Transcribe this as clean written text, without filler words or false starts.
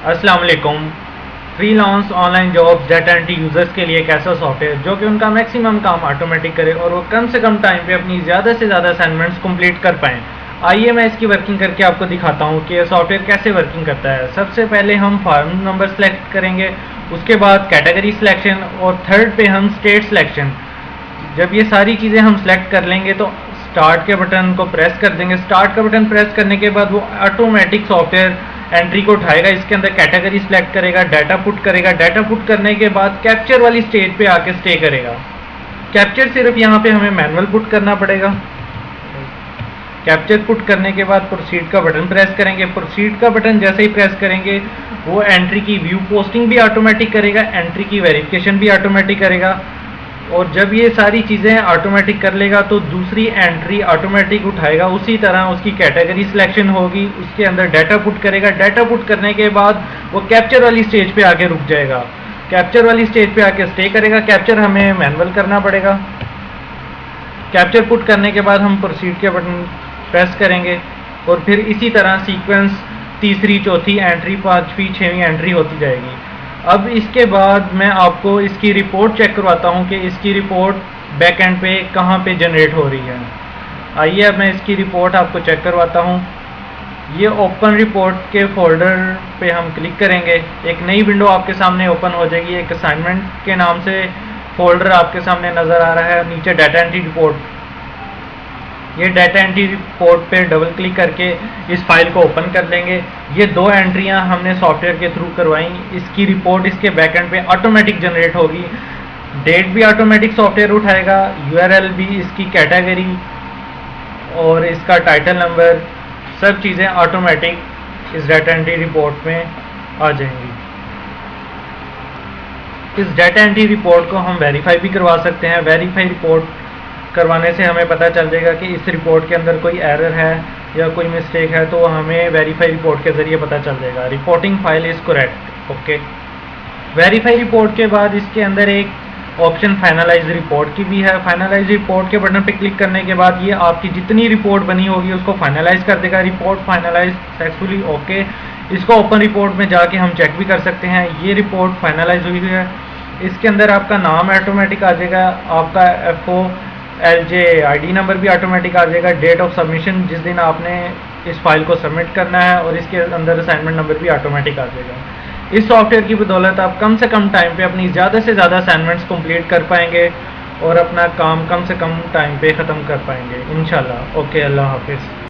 अस्सलाम वालेकुम। Freelance online jobs data entry users के लिए एक ऐसा सॉफ्टवेयर जो कि उनका मैक्सिमम काम ऑटोमेटिक करे और वो कम से कम टाइम पे अपनी ज़्यादा से ज़्यादा असाइनमेंट्स कंप्लीट कर पाएँ। आइए मैं इसकी वर्किंग करके आपको दिखाता हूँ कि यह सॉफ्टवेयर कैसे वर्किंग करता है। सबसे पहले हम फार्म नंबर सेलेक्ट करेंगे, उसके बाद कैटेगरी सिलेक्शन और थर्ड पे हम स्टेट सिलेक्शन। जब ये सारी चीज़ें हम सेलेक्ट कर लेंगे तो स्टार्ट के बटन को प्रेस कर देंगे। स्टार्ट का बटन प्रेस करने के बाद वो ऑटोमेटिक सॉफ्टवेयर एंट्री को उठाएगा, इसके अंदर कैटेगरी सिलेक्ट करेगा, डाटा पुट करेगा। डाटा पुट करने के बाद कैप्चर वाली स्टेज पे आके स्टे करेगा। कैप्चर सिर्फ यहाँ पे हमें मैनुअल पुट करना पड़ेगा। कैप्चर पुट करने के बाद प्रोसीड का बटन प्रेस करेंगे। प्रोसीड का बटन जैसे ही प्रेस करेंगे वो एंट्री की व्यू पोस्टिंग भी ऑटोमेटिक करेगा, एंट्री की वेरिफिकेशन भी ऑटोमेटिक करेगा। और जब ये सारी चीज़ें ऑटोमेटिक कर लेगा तो दूसरी एंट्री ऑटोमेटिक उठाएगा। उसी तरह उसकी कैटेगरी सिलेक्शन होगी, उसके अंदर डाटा पुट करेगा। डाटा पुट करने के बाद वो कैप्चर वाली स्टेज पे आके रुक जाएगा। कैप्चर वाली स्टेज पे आके स्टे करेगा। कैप्चर हमें मैनुअल करना पड़ेगा। कैप्चर पुट करने के बाद हम प्रोसीड के बटन प्रेस करेंगे और फिर इसी तरह सीक्वेंस तीसरी, चौथी एंट्री, पाँचवीं, छठवीं एंट्री होती जाएगी। अब इसके बाद मैं आपको इसकी रिपोर्ट चेक करवाता हूँ कि इसकी रिपोर्ट बैक एंड पे कहाँ पे जनरेट हो रही है। आइए अब मैं इसकी रिपोर्ट आपको चेक करवाता हूँ। ये ओपन रिपोर्ट के फोल्डर पे हम क्लिक करेंगे, एक नई विंडो आपके सामने ओपन हो जाएगी। एक असाइनमेंट के नाम से फोल्डर आपके सामने नज़र आ रहा है, नीचे डाटा एंट्री रिपोर्ट। ये डाटा एंट्री रिपोर्ट पे डबल क्लिक करके इस फाइल को ओपन कर लेंगे। ये दो एंट्रियां हमने सॉफ्टवेयर के थ्रू करवाई। इसकी रिपोर्ट इसके बैकएंड पे ऑटोमेटिक जनरेट होगी। डेट भी ऑटोमेटिक सॉफ्टवेयर उठाएगा, यूआरएल भी, इसकी कैटेगरी और इसका टाइटल नंबर, सब चीज़ें ऑटोमेटिक इस डाटा एंट्री रिपोर्ट में आ जाएंगी। इस डाटा एंट्री रिपोर्ट को हम वेरीफाई भी करवा सकते हैं। वेरीफाई रिपोर्ट करवाने से हमें पता चल जाएगा कि इस रिपोर्ट के अंदर कोई एरर है या कोई मिस्टेक है, तो हमें वेरीफाई रिपोर्ट के ज़रिए पता चल जाएगा। Reporting file is correct, okay. Verify report के बाद इसके अंदर एक ऑप्शन फाइनलाइज रिपोर्ट की भी है। फाइनलाइज रिपोर्ट के बटन पे क्लिक करने के बाद ये आपकी जितनी रिपोर्ट बनी होगी उसको फाइनलाइज कर देगा। Report finalise successfully, okay. इसको ओपन रिपोर्ट में जाके हम चेक भी कर सकते हैं। ये रिपोर्ट फाइनलाइज हुई है। इसके अंदर आपका नाम ऑटोमेटिक आ जाएगा, आपका FO LJ ID नंबर भी ऑटोमेटिक आ जाएगा, डेट ऑफ सबमिशन जिस दिन आपने इस फाइल को सबमिट करना है, और इसके अंदर असाइनमेंट नंबर भी ऑटोमेटिक आ जाएगा। इस सॉफ्टवेयर की बदौलत आप कम से कम टाइम पे अपनी ज़्यादा से ज़्यादा असाइनमेंट्स कंप्लीट कर पाएंगे और अपना काम कम से कम टाइम पे ख़त्म कर पाएंगे इंशाल्लाह। ओके, अल्लाह हाफिज़।